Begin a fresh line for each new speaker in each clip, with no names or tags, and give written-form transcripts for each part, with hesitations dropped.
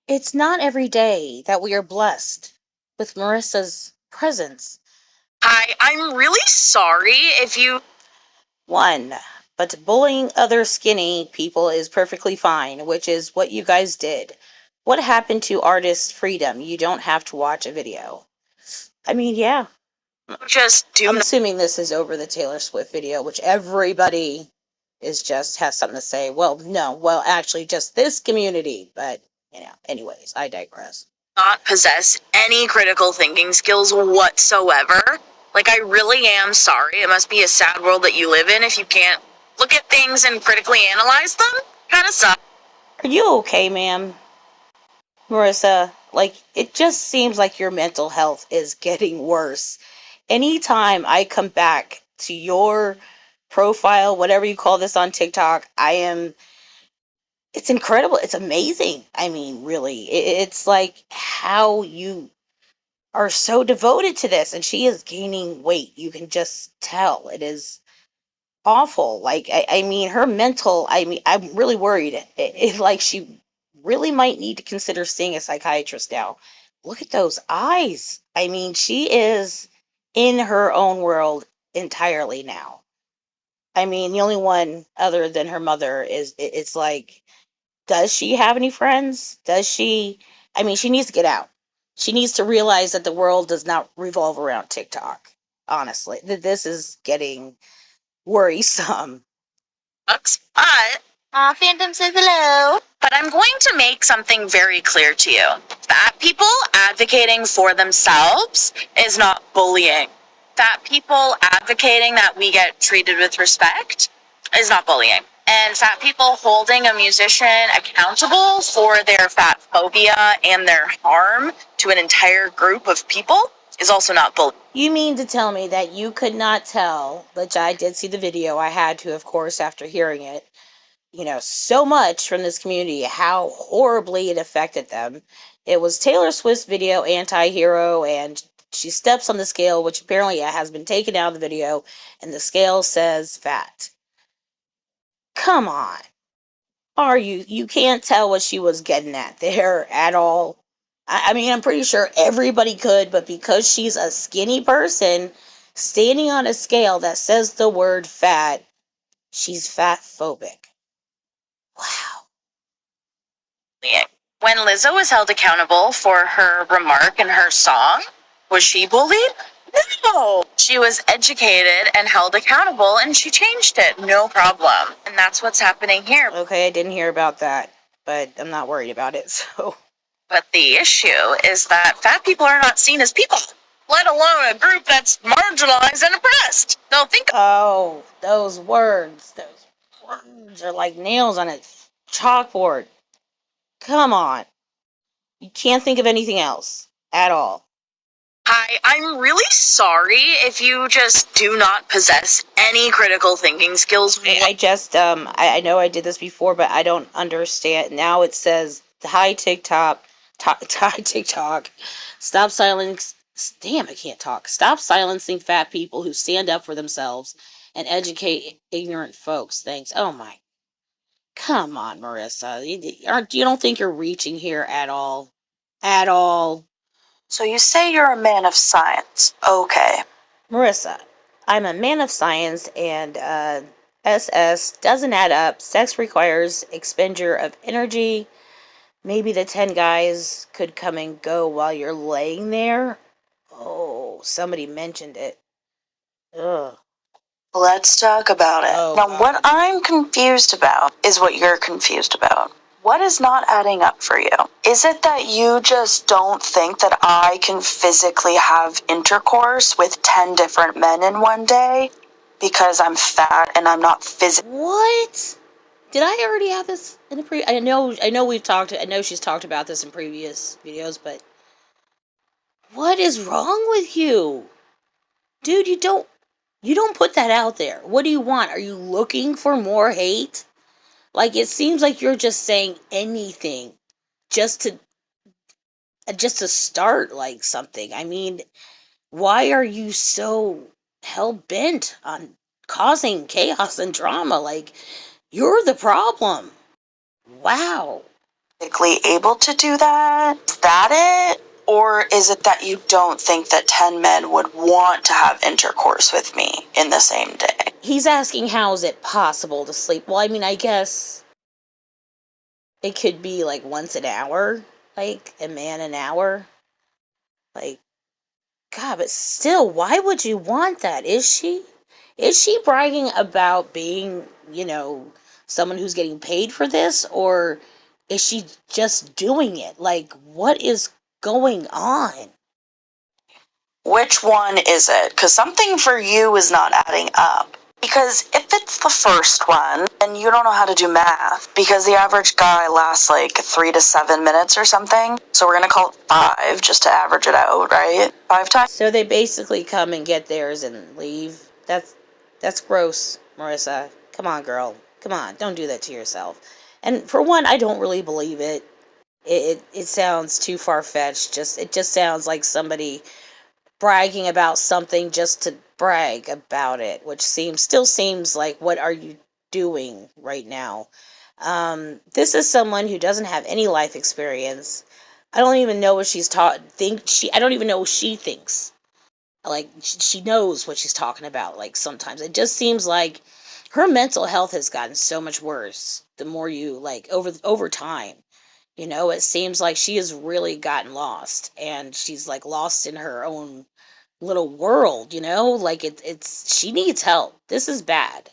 It's not every day that we are blessed with Marissa's presence.
Hi, I'm really sorry if you.
One, but bullying other skinny people is perfectly fine, which is what you guys did. What happened to artist freedom? You don't have to watch a video. I mean, yeah.
Just do
I'm
not.
assuming this is over the Taylor Swift video, which everybody is just has something to say. Well, no, well, actually, just this community. But, anyways, I digress.
Not possess any critical thinking skills whatsoever. Like, I really am sorry. It must be a sad world that you live in if you can't look at things and critically analyze them. Kind of sucks.
Are you okay, ma'am? Marissa, like, it just seems like your mental health is getting worse. Anytime I come back to your profile, whatever you call this on TikTok, it's incredible. It's amazing. I mean, really, it's like how you are so devoted to this, and she is gaining weight. You can just tell it is awful. Like, I mean, her mental. I mean, I'm really worried. Like she really might need to consider seeing a psychiatrist now. Look at those eyes. I mean, she is in her own world entirely now. I mean, the only one other than her mother is. It's like, does she have any friends? Does she? I mean, she needs to get out. She needs to realize that the world does not revolve around TikTok. Honestly, this is getting worrisome.
But Phantom says hello. But I'm going to make something very clear to you. Fat people advocating for themselves is not bullying. Fat people advocating that we get treated with respect is not bullying. And fat people holding a musician accountable for their fat phobia and their harm to an entire group of people is also not bullying.
You mean to tell me that you could not tell, which I did see the video, I had to, of course, after hearing it, so much from this community, how horribly it affected them. It was Taylor Swift's video, Anti-Hero, and she steps on the scale, which apparently has been taken out of the video, and the scale says fat. Come on. You can't tell what she was getting at there at all. I mean, I'm pretty sure everybody could, but because she's a skinny person standing on a scale that says the word fat, she's fat phobic. Wow.
When Lizzo was held accountable for her remark in her song, was she bullied? No. She was educated and held accountable, and she changed it. No problem. And that's what's happening here.
Okay, I didn't hear about that, but I'm not worried about it, so.
But the issue is that fat people are not seen as people, let alone a group that's marginalized and oppressed. They'll think.
Oh, those words. Those words are like nails on a chalkboard. Come on. You can't think of anything else at all.
Hi, I'm really sorry if you just do not possess any critical thinking skills.
I know I did this before, but I don't understand. Now it says, hi TikTok, hi TikTok, stop silencing, damn, I can't talk. Stop silencing fat people who stand up for themselves and educate ignorant folks. Thanks. Oh my, come on, Marissa. You don't think you're reaching here at all? At all?
So you say you're a man of science. Okay.
Marissa, I'm a man of science, and SS doesn't add up. Sex requires expenditure of energy. Maybe the 10 guys could come and go while you're laying there. Oh, somebody mentioned it. Ugh.
Let's talk about it.
Oh,
now,
God.
what I'm confused about is what you're confused about. What is not adding up for you? Is it that you just don't think that I can physically have intercourse with 10 different men in one day because I'm fat and I'm not physically?
What? Did I already have this in a I know she's talked about this in previous videos, but what is wrong with you? Dude, you don't put that out there. What do you want? Are you looking for more hate? Like, it seems like you're just saying anything just to start like something. I mean, why are you so hell bent on causing chaos and drama? Like, you're the problem. Wow.
physically able to do that? Is that it? Or is it that you don't think that 10 men would want to have intercourse with me in the same day?
He's asking how is it possible to sleep. Well, I mean, I guess it could be like once an hour, like a man an hour. Like, God, but still, why would you want that? Is she? Is she bragging about being, someone who's getting paid for this? Or is she just doing it? Like, what is going on?
Which one is it? Because something for you is not adding up. Because if it's the first one, then you don't know how to do math. Because the average guy lasts like 3 to 7 minutes or something. So we're going to call it 5 just to average it out, right? 5 times.
So they basically come and get theirs and leave. That's gross, Marissa. Come on, girl. Come on. Don't do that to yourself. And for one, I don't really believe it. It sounds too far-fetched. It just sounds like somebody bragging about something just to brag about it, which still seems like, what are you doing right now? This is someone who doesn't have any life experience. I don't even know what she's taught. I don't even know what she thinks. Like, she knows what she's talking about. Like, sometimes it just seems like her mental health has gotten so much worse. The more you, like, over time, it seems like she has really gotten lost, and she's like lost in her own little world, like it's she needs help. This is bad.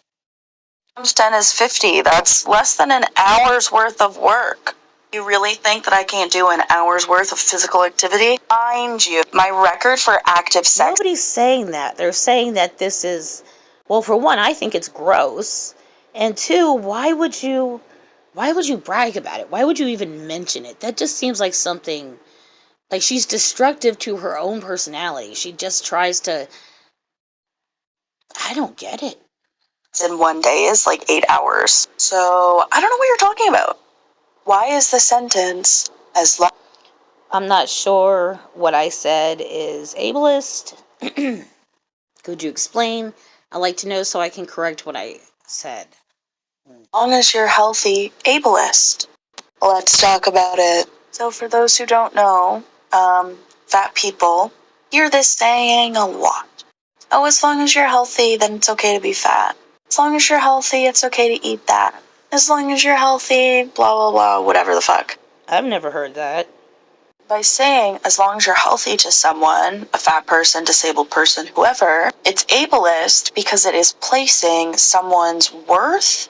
Times 10 is 50. That's less than an hour's worth of work. You really think that I can't do an hour's worth of physical activity? Mind you, my record for active sex.
Nobody's saying that. They're saying that this is, well, for one, I think it's gross, and two, why would you brag about it? Why would you even mention it? That just seems like something, like she's destructive to her own personality. She just tries to, I don't get it.
In one day is like 8 hours. So I don't know what you're talking about. Why is the sentence as long?
I'm not sure what I said is ableist. Could you explain? I'd like to know so I can correct what I said.
As long as you're healthy, ableist. Let's talk about it. So for those who don't know, fat people hear this saying a lot. Oh, as long as you're healthy, then it's okay to be fat. As long as you're healthy, it's okay to eat that. As long as you're healthy, blah, blah, blah, whatever the fuck.
I've never heard that.
By saying, as long as you're healthy to someone, a fat person, disabled person, whoever, it's ableist because it is placing someone's worth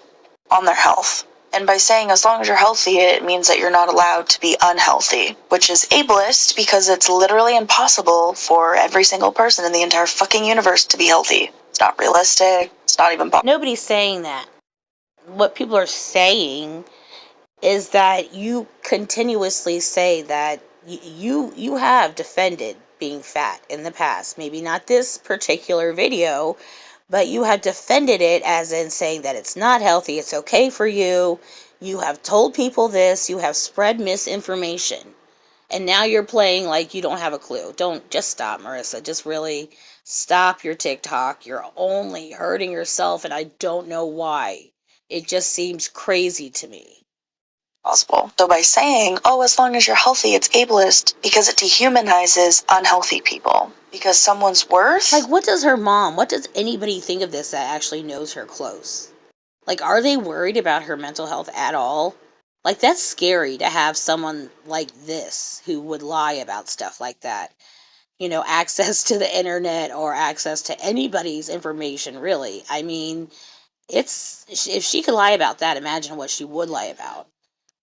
on their health. And by saying, as long as you're healthy, it means that you're not allowed to be unhealthy, which is ableist because it's literally impossible for every single person in the entire fucking universe to be healthy. It's not realistic. It's not even possible.
Nobody's saying that. What people are saying is that you continuously say that you have defended being fat in the past. Maybe not this particular video, but you have defended it as in saying that it's not healthy, it's okay for you. You have told people this, you have spread misinformation. And now you're playing like you don't have a clue. Just stop, Marissa. Just really stop your TikTok. You're only hurting yourself, and I don't know why. It just seems crazy to me.
Possible. So by saying, oh, as long as you're healthy, it's ableist because it dehumanizes unhealthy people. Because someone's worth.
Like, what does anybody think of this that actually knows her close? Like, are they worried about her mental health at all? Like, that's scary to have someone like this who would lie about stuff like that. Access to the internet or access to anybody's information, really. I mean, if she could lie about that, imagine what she would lie about.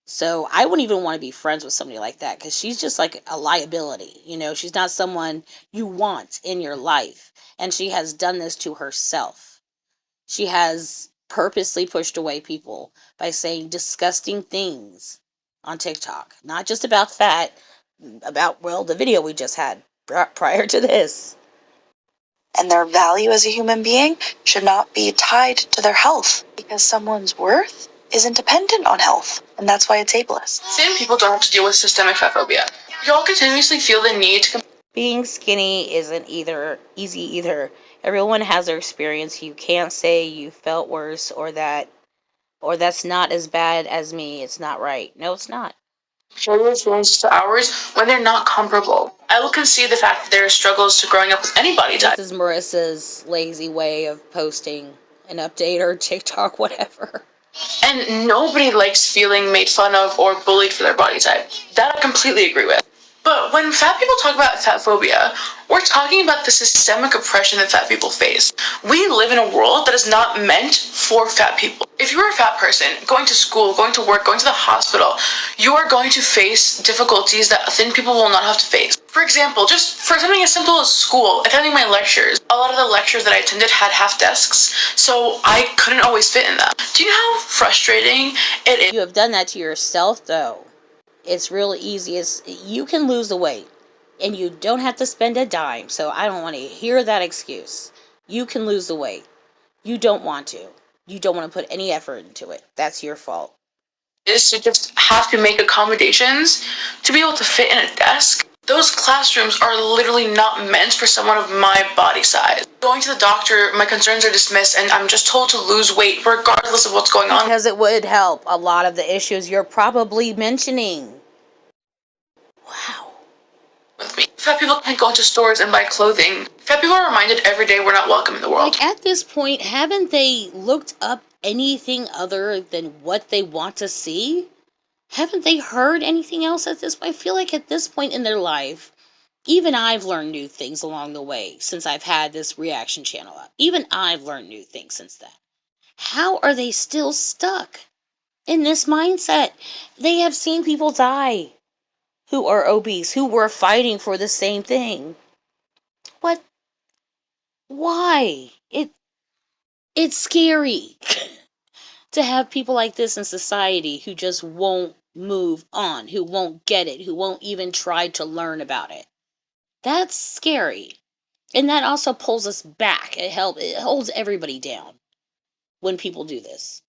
So I wouldn't even want to be friends with somebody like that because she's just like a liability. She's not someone you want in your life. And she has done this to herself. She has purposely pushed away people by saying disgusting things on TikTok. Not just about fat, about, well, the video we just had prior to this.
And their value as a human being should not be tied to their health because someone's worth isn't dependent on health, and that's why it's ableist.
Thin people don't have to deal with systemic fat phobia. You all continuously feel the need to.
Being skinny isn't easy either. Everyone has their experience. You can't say you felt worse or that's not as bad as me. It's not right. No, it's not.
share your experiences to ours when they're not comparable. I will concede the fact that there are struggles to growing up with any body type.
This is Marissa's lazy way of posting an update or TikTok, whatever.
And nobody likes feeling made fun of or bullied for their body type. That I completely agree with. But when fat people talk about fat phobia, we're talking about the systemic oppression that fat people face. We live in a world that is not meant for fat people. If you're a fat person, going to school, going to work, going to the hospital, you are going to face difficulties that thin people will not have to face. For example, just for something as simple as school, attending my lectures, a lot of the lectures that I attended had half desks, so I couldn't always fit in them. Do you know how frustrating it is?
You have done that to yourself, though. It's real easy. You can lose the weight, and you don't have to spend a dime, so I don't want to hear that excuse. You can lose the weight. You don't want to. You don't want to put any effort into it. That's your fault.
Is to just have to make accommodations to be able to fit in a desk. Those classrooms are literally not meant for someone of my body size. Going to the doctor, my concerns are dismissed, and I'm just told to lose weight regardless of what's going on.
Because it would help a lot of the issues you're probably mentioning. Wow.
With me. Fat people can't go into stores and buy clothing. Fat people are reminded every day we're not welcome in the world.
Like, at this point, haven't they looked up anything other than what they want to see? Haven't they heard anything else at this point? I feel like at this point in their life, even I've learned new things along the way since I've had this reaction channel up. Even I've learned new things since then. How are they still stuck in this mindset? They have seen people die who are obese, who were fighting for the same thing. What? Why? It's scary to have people like this in society who just won't move on, who won't get it, who won't even try to learn about it. That's scary. And that also pulls us back. It holds everybody down when people do this.